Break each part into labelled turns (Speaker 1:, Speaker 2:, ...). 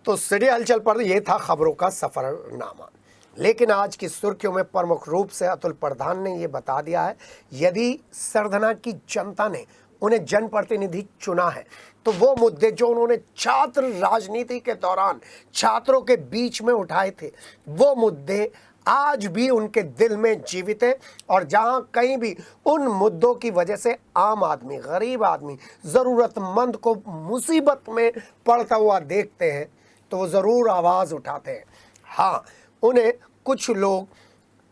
Speaker 1: तो सिटी हलचल पर ये था खबरों का सफरनामा। लेकिन आज की सुर्खियों में प्रमुख रूप से अतुल प्रधान ने ये बता दिया है, यदि सरधना की जनता ने उन्हें जनप्रतिनिधि चुना है तो वो मुद्दे जो उन्होंने छात्र राजनीति के दौरान छात्रों के बीच में उठाए थे, वो मुद्दे आज भी उनके दिल में जीवित है। और जहां कहीं भी उन मुद्दों की वजह से आम आदमी, गरीब आदमी, जरूरतमंद को मुसीबत में पड़ता हुआ देखते हैं तो वो जरूर आवाज उठाते हैं। हाँ, उन्हें कुछ लोग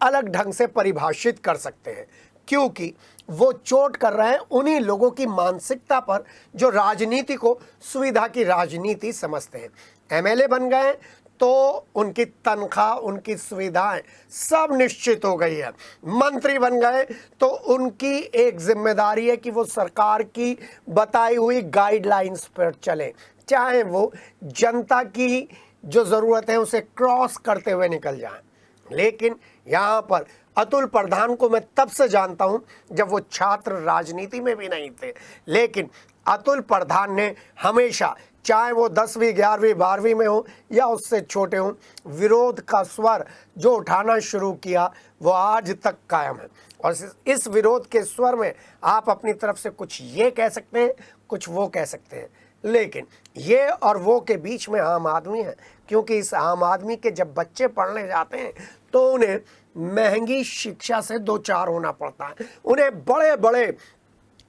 Speaker 1: अलग ढंग से परिभाषित कर सकते हैं, क्योंकि वो चोट कर रहे हैं उन्हीं लोगों की मानसिकता पर जो राजनीति को सुविधा की राजनीति समझते हैं। एमएलए बन गए तो उनकी तनख्वाह, उनकी सुविधाएं सब निश्चित हो गई है। मंत्री बन गए तो उनकी एक जिम्मेदारी है कि वो सरकार की बताई हुई गाइडलाइंस पर चलें, चाहे वो जनता की जो ज़रूरत है उसे क्रॉस करते हुए निकल जाएं। लेकिन यहाँ पर अतुल प्रधान को मैं तब से जानता हूँ जब वो छात्र राजनीति में भी नहीं थे, लेकिन अतुल प्रधान ने हमेशा, चाहे वो 10वीं 11वीं 12वीं में हो या उससे छोटे हों, विरोध का स्वर जो उठाना शुरू किया वो आज तक कायम है। और इस विरोध के स्वर में आप अपनी तरफ से कुछ ये कह सकते हैं, कुछ वो कह सकते हैं, लेकिन ये और वो के बीच में आम आदमी है। क्योंकि इस आम आदमी के जब बच्चे पढ़ने जाते हैं तो उन्हें महंगी शिक्षा से दो चार होना पड़ता है, उन्हें बड़े बड़े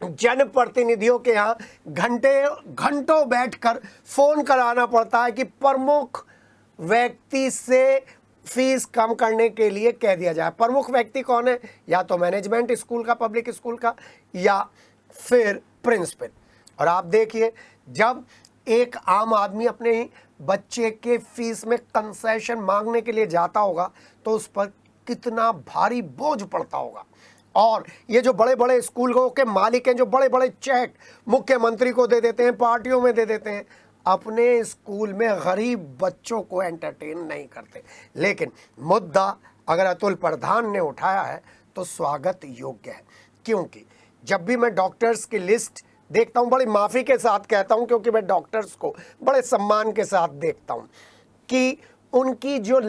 Speaker 1: जनप्रतिनिधियों के यहाँ घंटों बैठकर फोन कराना पड़ता है कि प्रमुख व्यक्ति से फीस कम करने के लिए कह दिया जाए। प्रमुख व्यक्ति कौन है? या तो मैनेजमेंट स्कूल का, पब्लिक स्कूल का, या फिर प्रिंसिपल। और आप देखिए, जब एक आम आदमी अपने ही बच्चे के फीस में कंसेशन मांगने के लिए जाता होगा तो उस पर कितना भारी बोझ पड़ता होगा। और ये जो बड़े बड़े स्कूलों के मालिक हैं, जो बड़े बड़े चेक मुख्यमंत्री को दे देते हैं, पार्टियों में दे देते हैं, अपने स्कूल में गरीब बच्चों को एंटरटेन नहीं करते। लेकिन मुद्दा अगर अतुल प्रधान ने उठाया है तो स्वागत योग्य है। क्योंकि जब भी मैं डॉक्टर्स की लिस्ट देखता हूँ, बड़ी माफ़ी के साथ कहता हूँ क्योंकि मैं डॉक्टर्स को बड़े सम्मान के साथ देखता हूँ, कि उनकी जो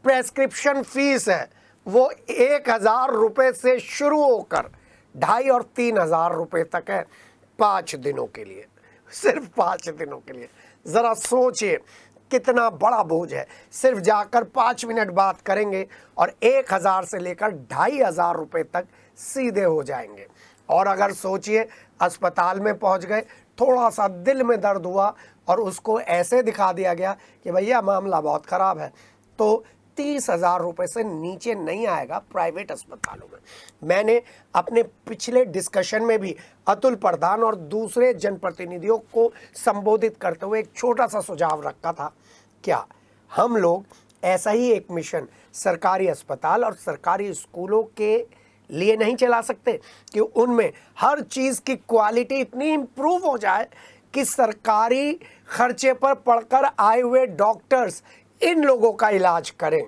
Speaker 1: प्रेस्क्रिप्शन फीस है वो 1,000 रुपये से शुरू होकर 2,500 और 3,000 रुपये तक है 5 दिनों के लिए, सिर्फ 5 दिनों के लिए। ज़रा सोचिए कितना बड़ा बोझ है। सिर्फ जाकर 5 मिनट बात करेंगे और 1,000 से लेकर 2,500 रुपये तक सीधे हो जाएंगे। और अगर सोचिए अस्पताल में पहुंच गए, थोड़ा सा दिल में दर्द हुआ और उसको ऐसे दिखा दिया गया कि भैया मामला बहुत ख़राब है, तो 30,000 रुपये से नीचे नहीं आएगा प्राइवेट अस्पतालों में। मैंने अपने पिछले डिस्कशन में भी अतुल प्रधान और दूसरे जनप्रतिनिधियों को संबोधित करते हुए एक छोटा सा सुझाव रखा था, क्या हम लोग ऐसा ही एक मिशन सरकारी अस्पताल और सरकारी स्कूलों के लिए नहीं चला सकते कि उनमें हर चीज़ की क्वालिटी इतनी इम्प्रूव हो जाए कि सरकारी खर्चे पर पढ़कर आए हुए डॉक्टर्स इन लोगों का इलाज करें।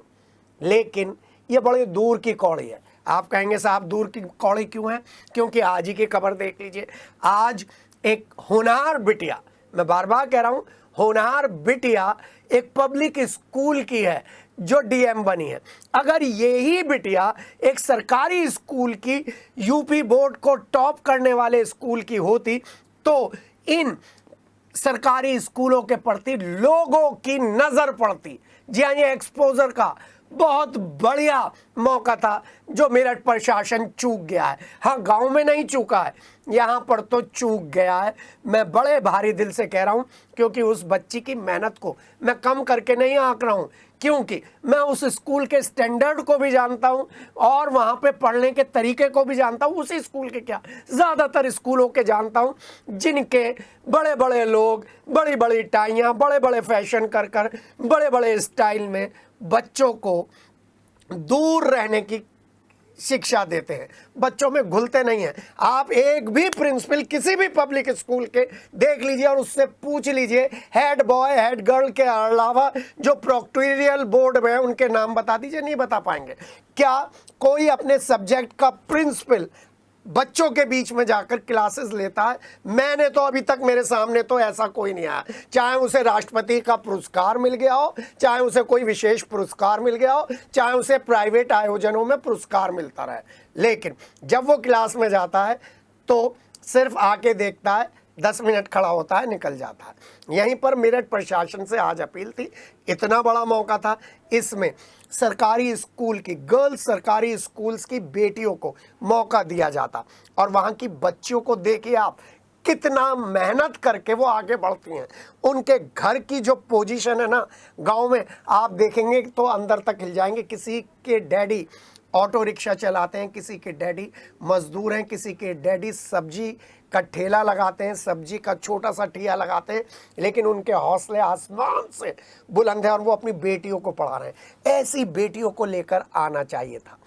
Speaker 1: लेकिन ये बड़े दूर की कौड़ी है। आप कहेंगे साहब दूर की कौड़ी क्यों है? क्योंकि आज ही की खबर देख लीजिए। आज एक होनहार बिटिया, मैं बार बार कह रहा हूँ, होनहार बिटिया एक पब्लिक स्कूल की है जो डीएम बनी है। अगर यही बिटिया एक सरकारी स्कूल की, यूपी बोर्ड को टॉप करने वाले स्कूल की होती तो इन सरकारी स्कूलों के प्रति लोगों की नजर पड़ती। जी हाँ, ये एक्सपोजर का बहुत बढ़िया मौका था जो मेरठ प्रशासन चूक गया है। हाँ, गांव में नहीं चूका है, यहाँ पर तो चूक गया है। मैं बड़े भारी दिल से कह रहा हूँ, क्योंकि उस बच्ची की मेहनत को मैं कम करके नहीं आंक रहा हूँ, क्योंकि मैं उस स्कूल के स्टैंडर्ड को भी जानता हूँ और वहाँ पे पढ़ने के तरीके को भी जानता हूँ। उसी स्कूल के क्या, ज़्यादातर स्कूलों के जानता हूँ जिनके बड़े बड़े लोग बड़ी बड़ी टाइयाँ, बड़े बड़े फैशन कर कर, बड़े बड़े स्टाइल में बच्चों को दूर रहने की शिक्षा देते हैं, बच्चों में घुलते नहीं हैं। आप एक भी प्रिंसिपल किसी भी पब्लिक स्कूल के देख लीजिए और उससे पूछ लीजिए, हेड बॉय हेड गर्ल के अलावा जो प्रोक्टोरियल बोर्ड में है उनके नाम बता दीजिए, नहीं बता पाएंगे। क्या कोई अपने सब्जेक्ट का प्रिंसिपल बच्चों के बीच में जाकर क्लासेस लेता है। मैंने तो अभी तक, मेरे सामने तो ऐसा कोई नहीं आया, चाहे उसे राष्ट्रपति का पुरस्कार मिल गया हो, चाहे उसे कोई विशेष पुरस्कार मिल गया हो, चाहे उसे प्राइवेट आयोजनों में पुरस्कार मिलता रहे, लेकिन जब वो क्लास में जाता है तो सिर्फ आके देखता है, 10 मिनट खड़ा होता है, निकल जाता है। यहीं पर मेरठ प्रशासन से आज अपील थी, इतना बड़ा मौका था, इसमें सरकारी स्कूल की, गर्ल्स सरकारी स्कूल्स की बेटियों को मौका दिया जाता और वहाँ की बच्चियों को देखिए आप, कितना मेहनत करके वो आगे बढ़ती हैं। उनके घर की जो पोजीशन है ना गांव में, आप देखेंगे तो अंदर तक हिल जाएंगे। किसी के डैडी ऑटो रिक्शा चलाते हैं, किसी के डैडी मजदूर हैं, किसी के डैडी सब्जी का ठेला लगाते हैं, सब्जी का छोटा सा ठिया लगाते हैं, लेकिन उनके हौसले आसमान से बुलंद हैं और वो अपनी बेटियों को पढ़ा रहे हैं। ऐसी बेटियों को लेकर आना चाहिए था,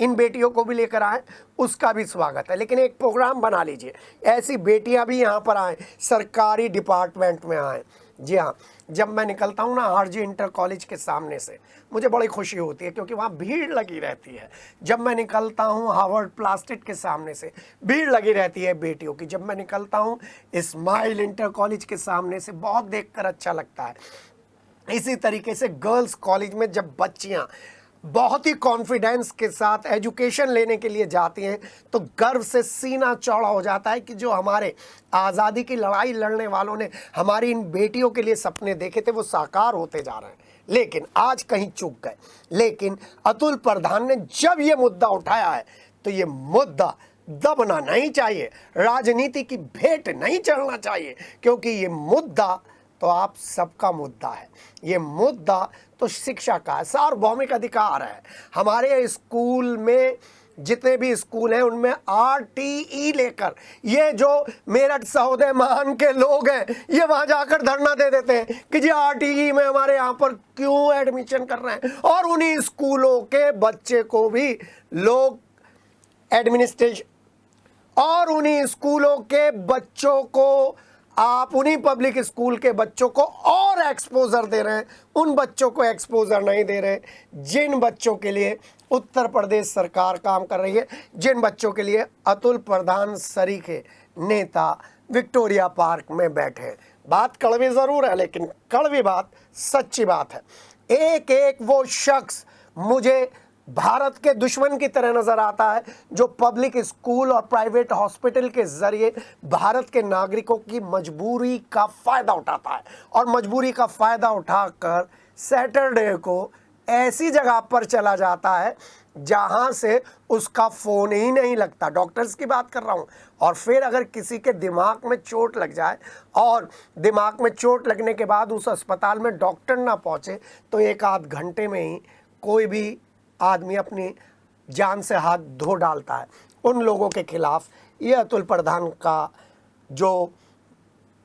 Speaker 1: इन बेटियों को भी लेकर आए, उसका भी स्वागत है, लेकिन एक प्रोग्राम बना लीजिए, ऐसी बेटियां भी यहाँ पर आएँ, सरकारी डिपार्टमेंट में आएँ। जी हाँ, जब मैं निकलता हूँ ना आरजी इंटर कॉलेज के सामने से, मुझे बड़ी खुशी होती है क्योंकि वहाँ भीड़ लगी रहती है। जब मैं निकलता हूँ हार्वर्ड प्लास्टिक के सामने से, भीड़ लगी रहती है बेटियों की। जब मैं निकलता हूँ स्माइल इंटर कॉलेज के सामने से, बहुत देखकर अच्छा लगता है। इसी तरीके से गर्ल्स कॉलेज में जब बच्चियाँ बहुत ही कॉन्फिडेंस के साथ एजुकेशन लेने के लिए जाती हैं तो गर्व से सीना चौड़ा हो जाता है कि जो हमारे आज़ादी की लड़ाई लड़ने वालों ने हमारी इन बेटियों के लिए सपने देखे थे वो साकार होते जा रहे हैं, लेकिन आज कहीं चूक गए। लेकिन अतुल प्रधान ने जब ये मुद्दा उठाया है तो ये मुद्दा दबना नहीं चाहिए, राजनीति की भेंट नहीं चढ़ना चाहिए, क्योंकि ये मुद्दा तो आप सबका मुद्दा है। ये मुद्दा तो शिक्षा का है, सार्वभौमिक अधिकार है। हमारे स्कूल में जितने भी स्कूल हैं उनमें आरटीई लेकर ये जो मेरठ सहोदय महान के लोग हैं ये वहां जाकर धरना दे देते हैं कि जी आरटीई में हमारे यहाँ पर क्यों एडमिशन कर रहे हैं, और उन्हीं स्कूलों के बच्चे को भी लोग एडमिनिस्ट्रेशन, और उन्हीं स्कूलों के बच्चों को आप, उन्हीं पब्लिक स्कूल के बच्चों को और एक्सपोजर दे रहे हैं, उन बच्चों को एक्सपोजर नहीं दे रहे जिन बच्चों के लिए उत्तर प्रदेश सरकार काम कर रही है, जिन बच्चों के लिए अतुल प्रधान सरीखे नेता विक्टोरिया पार्क में बैठे हैं। बात कड़वी ज़रूर है, लेकिन कड़वी बात सच्ची बात है। एक एक वो शख्स मुझे भारत के दुश्मन की तरह नजर आता है जो पब्लिक स्कूल और प्राइवेट हॉस्पिटल के जरिए भारत के नागरिकों की मजबूरी का फायदा उठाता है, और मजबूरी का फायदा उठाकर सैटरडे को ऐसी जगह पर चला जाता है जहां से उसका फोन ही नहीं लगता। डॉक्टर्स की बात कर रहा हूं। और फिर अगर किसी के दिमाग में चोट लग जाए और दिमाग में चोट लगने के बाद उस अस्पताल में डॉक्टर ना पहुंचे तो 1 आध घंटे में ही कोई भी आदमी अपनी जान से हाथ धो डालता है। उन लोगों के खिलाफ ये अतुल प्रधान का जो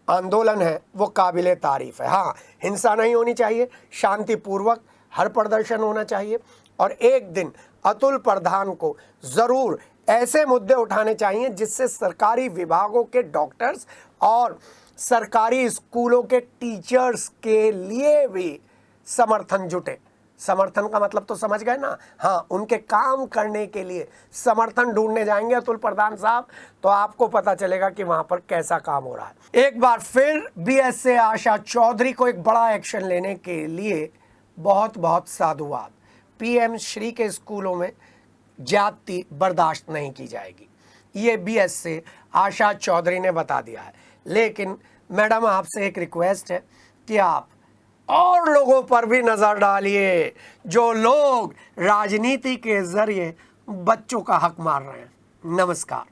Speaker 1: आंदोलन है वो काबिले तारीफ है। हाँ, हिंसा नहीं होनी चाहिए, शांतिपूर्वक हर प्रदर्शन होना चाहिए, और एक दिन अतुल प्रधान को ज़रूर ऐसे मुद्दे उठाने चाहिए जिससे सरकारी विभागों के डॉक्टर्स और सरकारी स्कूलों के टीचर्स के लिए भी समर्थन जुटे। समर्थन का मतलब तो समझ गए ना? हाँ, उनके काम करने के लिए समर्थन ढूंढने जाएंगे अतुल प्रधान साहब तो आपको पता चलेगा कि वहां पर कैसा काम हो रहा है। एक बार फिर बीएसए आशा चौधरी को एक बड़ा एक्शन लेने के लिए बहुत बहुत साधुवाद। पीएम श्री के स्कूलों में जाति बर्दाश्त नहीं की जाएगी, ये बीएसए आशा चौधरी ने बता दिया है। लेकिन मैडम आपसे एक रिक्वेस्ट है कि आप और लोगों पर भी नज़र डालिए जो लोग राजनीति के जरिए बच्चों का हक मार रहे हैं। नमस्कार।